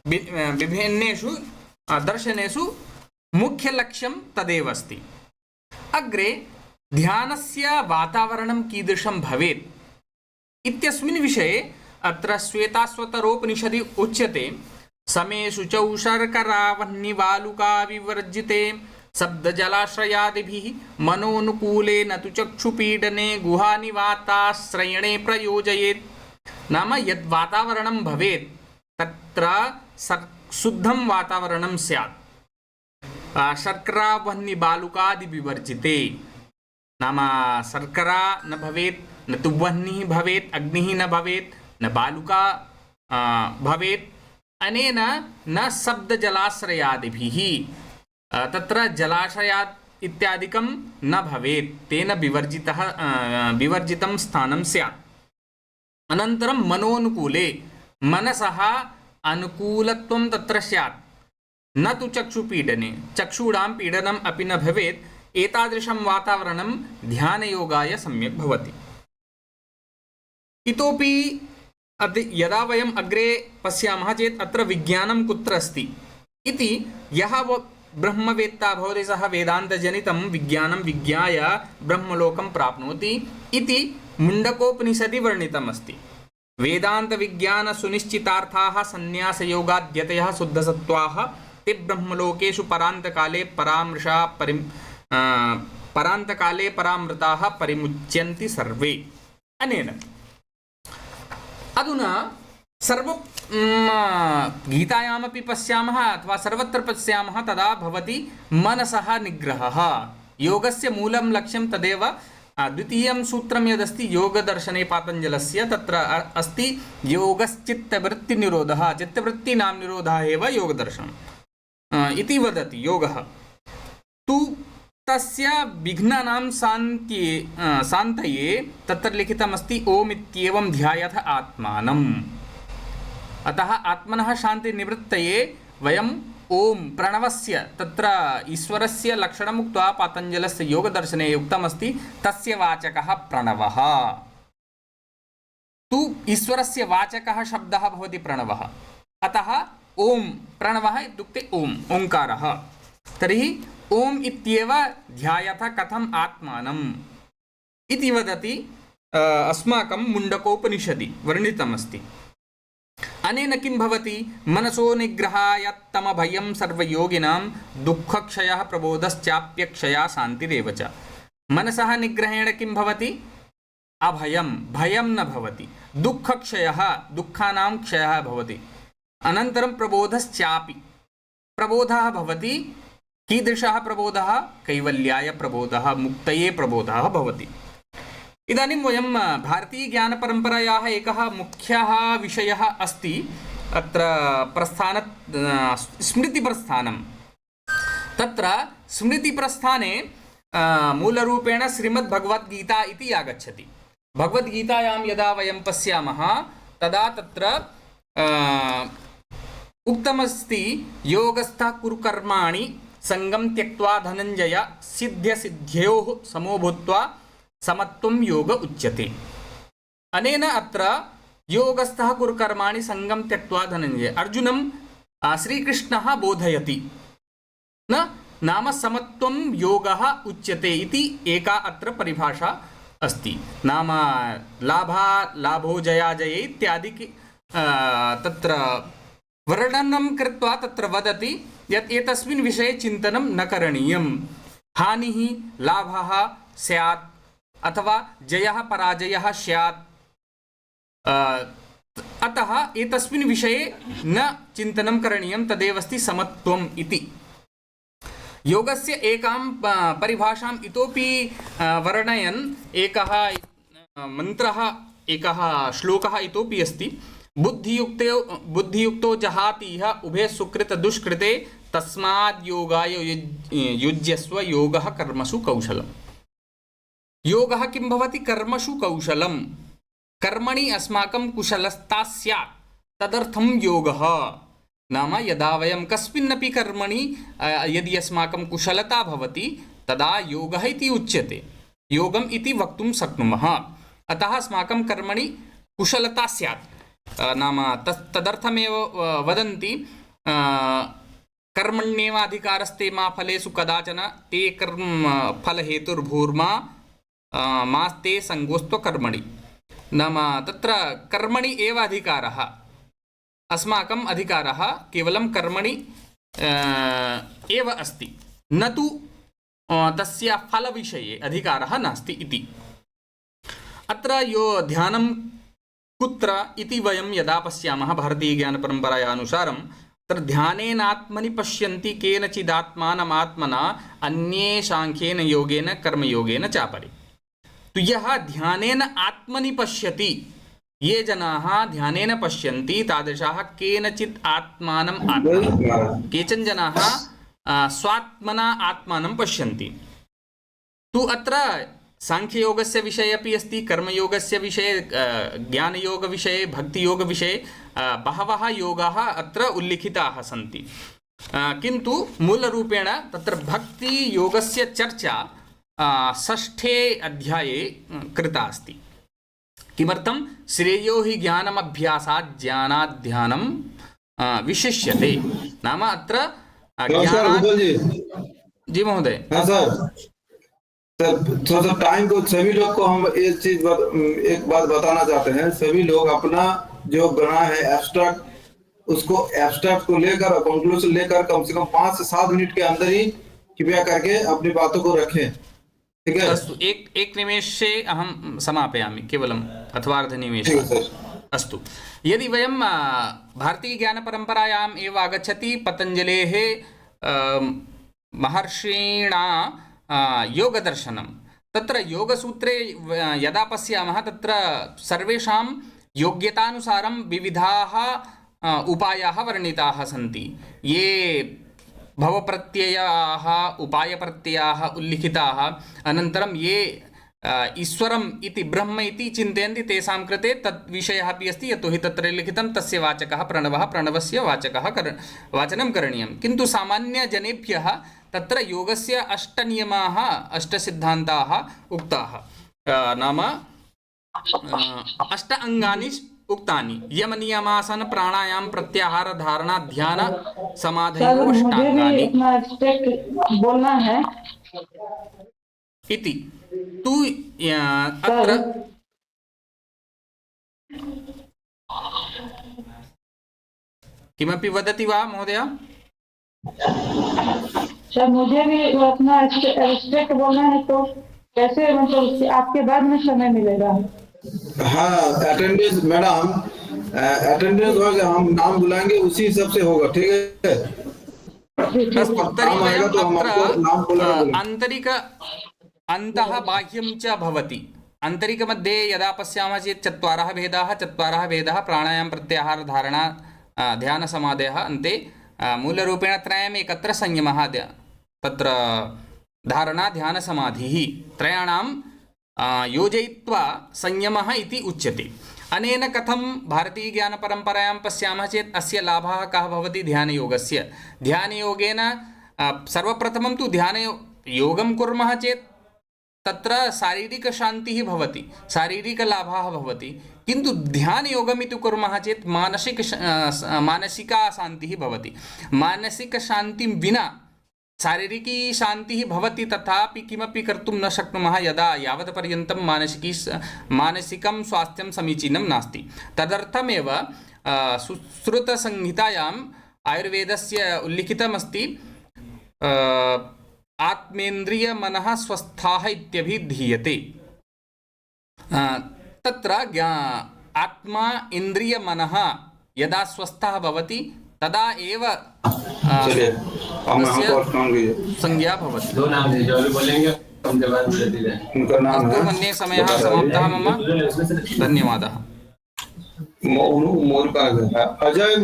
विभिन्नेषु दर्शनेषु मुख्यलक्ष्यं तदेव अस्ति। अग्रे ध्यानस्य वातावरणं कीदृशं भवेत् इत्यस्मिन् विषये अत्र श्वेताश्वतरोपनिषदि उच्यते समे शुचौ शर्करावह्निवालुका विवर्जिते शब्दजलाश्रयादिभिः मनोनुकूले न तु चक्षुपीडने गुहानिवाताश्रयणे प्रयोजयेत्। नाम यद् वातावरणं भवेत् तत्र शुद्धं वातावरणं स्यात्। शर्करावह्निबालुकादि विवर्जिते नाम शर्करा न भवेत्, न तु वह्निः भवेत्, अग्निः न भवेत्, न बालुका भवेत्। अनेन न शब्दजलाश्रयादिभिः तत्र जलाशयात् इत्यादिकं न भवेत्, तेन विवर्जितं स्थानं स्यात्। अनन्तरं मनोनुकूले मनसः अनुकूलत्वं तत्र स्यात्, न तु चक्षुपीडने, चक्षूणां पीडनम् अपि न भवेत्। एतादृशं वातावरणं ध्यानयोगाय सम्यक् भवति। इतोपि यदा वयम् अग्रे पश्यामः चेत् अत्र विज्ञानं कुत्र अस्ति इति यः ब्रह्मवेत्ता भवति सः वेदान्तजनितं विज्ञानं विज्ञाय ब्रह्मलोकं प्राप्नोति इति मुण्डकोपनिषदि वर्णितमस्ति। वेदान्तविज्ञानसुनिश्चितार्थाः संन्यासयोगाद्यतयः शुद्धसत्त्वाः ते ब्रह्मलोकेषु परान्तकाले परामृताः परिमुच्यन्ति सर्वे। अनेन अधुना गीतायामपि पश्यामः अथवा सर्वत्र पश्यामः तदा भवति मनसः निग्रहः। योगस्य मूलं लक्ष्यं तदेव। द्वितीयं सूत्रं यदस्ति योगदर्शने पातञ्जलस्य तत्र अस्ति योगश्चित्तवृत्तिनिरोधः। चित्तवृत्तीनां निरोधः एव योगदर्शनम् इति वदति योगः। तु तस्य विघ्नानां शान्तये तत्र लिखितमस्ति ओम् इत्येवं ध्यायथ आत्मानम्। अतः आत्मनः शान्तिनिवृत्तये वयम् ओम् प्रणवस्य तत्र ईश्वरस्य लक्षणम् उक्त्वा पातञ्जलस्य योगदर्शने उक्तमस्ति तस्य वाचकः प्रणवः। तु ईश्वरस्य वाचकः शब्दः भवति प्रणवः। अतः ओम् प्रणवः इत्युक्ते ओम् ओङ्कारः। तर्हि ओम् इत्येव ध्यायथ कथम् आत्मानम् इति वदति अस्माकं मुण्डकोपनिषदि वर्णितमस्ति। अनेन किं भवति मनसो निग्रहायत्तमभयं सर्वयोगिनां दुःखक्षयः प्रबोधश्चाप्यक्षया शान्तिरेव च। मनसः निग्रहेण किं भवति? अभयं भयं न भवति। दुःखक्षयः दुःखानां क्षयः भवति। अनन्तरं प्रबोधश्चापि प्रबोधः भवति। कीदृशः प्रबोधः? कैवल्याय प्रबोधः, मुक्तये प्रबोधः भवति। इदानीं वयं भारतीयज्ञानपरम्परायाः एकः मुख्यः विषयः अस्ति अत्र स्मृतिप्रस्थानं। तत्र स्मृतिप्रस्थाने मूलरूपेण श्रीमद्भगवद्गीता इति आगच्छति। भगवद्गीतायां यदा वयं पश्यामः तदा तत्र उक्तमस्ति योगस्थः कुरु कर्माणि संगं त्यक्त्वा धनञ्जय सिद्ध्यसिद्ध्योः समो भूत्वा समत्वं योग उच्यते। अनेन अत्र योगस्थः कुरु कर्माणि संगं त्यक्त्वा धनञ्जय अर्जुनं श्रीकृष्णः बोधयति न नाम समत्वं योगः उच्यते इति एका अत्र परिभाषा अस्ति। नाम लाभो जया जये इत्यादि तत्र वर्णनं कृत्वा तत्र वदति यत् एतस्मिन् विषये चिन्तनं न करणीयं। हानिः लाभः स्यात् अथवा जयः पराजयः स्यात्। अतः एतस्मिन् विषये न चिन्तनं करणीयं। तदेव अस्ति समत्वम् इति। योगस्य एकां परिभाषाम् इतोपि वर्णयन् एकः मन्त्रः एकः श्लोकः इतोपि अस्ति। बुद्धियुक्तो जहातीह उभे सुकृत दुष्कृते तस्माद् योगाय युज्यस्व योगः कर्मसु कौशलम्। योगः किं भवति? कर्मसु कौशलम्। कर्मणि अस्माकं कुशलता स्यात् तदर्थं योगः। नाम यदा वयं कस्मिन्नपि कर्मणि यदि अस्माकं कुशलता भवति तदा योगः इति उच्यते। योगम् इति वक्तुं शक्नुमः। अतः अस्माकं कर्मणि कुशलता स्यात्। नाम तदर्थमेव वदन्ति कर्मण्येव अधिकारस्ते मा फलेषु कदाचन ते कर्म फलहेतुर्भूर्मा मास्ते संगोस्त्व कर्मणि। नाम तत्र कर्मणि एव अधिकारः, अस्माकम् अधिकारः केवलं कर्मणि एव अस्ति, न तु तस्य फलविषये अधिकारः नास्ति इति। अत्र यो ध्यानं कुत्र इति वयं यदा पश्यामः भारतीयज्ञानपरम्पराया अनुसारं, तत्र ध्यानेनात्मनि पश्यन्ति केनचिदात्मानमात्मना अन्ये साङ्ख्येन योगेन कर्मयोगेन चापरे। तो यः ध्यानेन आत्मनि पश्यति, ये जनाः ध्यानेन पश्यन्ति तादृशाः केनचित् आत्मानम् आत्मना, केचन जनाः स्वात्मना आत्मानं पश्यन्ति। तु अत्र सांख्ययोगस्य विषये अपि अस्ति, कर्मयोगस्य विषये, ज्ञानयोगविषये, भक्तियोगविषये बहवः योगाः अत्र उल्लिखिताः सन्ति। किन्तु मूलरूपेण तत्र भक्तियोगस्य चर्चा षष्ठे अध्याये कृता अस्ति। किमर्थं? श्रेयो हि ज्ञानमभ्यासात् ज्ञानात् ध्यानं विशिष्यते। नाम अत्र जी महोदय। सर टाइम को सभी लोग को हम एक बात बताना चाहते हैं। सभी लोग अपना जो बना है एब्स्ट्रैक्ट, उसको एब्स्ट्रैक्ट को लेकर कंक्लूजन लेकर कम से कम 5 से 7 मिनट के अंदर ही कृपया करके अपनी बातों को रखें, ठीक है? अस्तु, एक निमेषे अहं समापयामि, केवलम् अथवा अर्धनिमेषे। अस्तु, यदि वयं भारतीयज्ञानपरम्परायाम् एव आगच्छति, पतञ्जलेः महर्षिणा योगदर्शनं, तत्र योगसूत्रे यदा पश्यामः तत्र सर्वेषां योग्यतानुसारं विविधाः उपायाः वर्णिताः सन्ति। ये भवप्रत्ययाः, उपायप्रत्ययाः उल्लिखिताः, अनन्तरं ये ईश्वरम् इति ब्रह्म इति चिन्तयन्ति तेषां कृते तत् विषयः अपि अस्ति, यतोहि तत्र लिखितं तस्य वाचकः प्रणवः, प्रणवस्य वाचकः वाचनं करणीयं। किन्तु सामान्यजनेभ्यः तत्र योगस्य 8 नियमाः, 8 सिद्धान्ताः उक्ताः। नाम 8 अङ्गानि उक्तानि। यम नियमासन प्राणायाम प्रत्याहार धारणा ध्यान समाधयो अष्टांगानि बोलना है इति। तु अत्र किमपि वदति वा महोदय? सर मुझे भी अपना स्ट्रिक्ट बोलना है, तो कैसे, मतलब आपके बाद में समय मिलेगा? हाँ, अटेंडेंस मैडम, अटेंडेंस होगा, हम नाम बुलाएंगे उसी हिसाब से होगा, ठीक है? आंतरिक अन्तः बाह्यं च भवति। आन्तरिकमध्ये यदा पश्यामः चेत् 4 भेदाः प्राणायाम प्रत्याहार धारणा ध्यान समाधयः, अन्ते मूलरूपेण त्रयम् एकत्र संयमः, तत्र धारणा ध्यान समाधिः त्रयाणां योजयित्वा संयमः इति उच्यते। अनेन कथं भारतीयज्ञानपरम्परायां पश्यामः चेत् अस्य लाभः कः भवति? ध्यानयोगस्य। ध्यानयोगेन सर्वप्रथमं तु ध्यानयोगं कुर्मः चेत् तत्र शारीरिकशान्तिः भवति, शारीरिकलाभः भवति। किन्तु ध्यानयोगमिति कुर्मः चेत् मानसिका शान्तिः भवति। मानसिकशान्तिं विना शारीरिकी शान्तिः भवति, तथापि किमपि कर्तुं न शक्नुमः यदा यावत्पर्यन्तं मानसिकं स्वास्थ्यं समीचीनं नास्ति। तदर्थमेव सुश्रुतसंहितायाम् आयुर्वेदस्य उल्लिखितमस्ति, आत्मेन्द्रिय मनः स्वस्थाः इत्यभिधीयते। तत्र आत्मा इंद्रिय मनः यदा स्वस्थः भवति तदा एव संज्ञा भवति। अस्तु, मन्ये समयः समाप्तः मम। धन्यवादः। अजय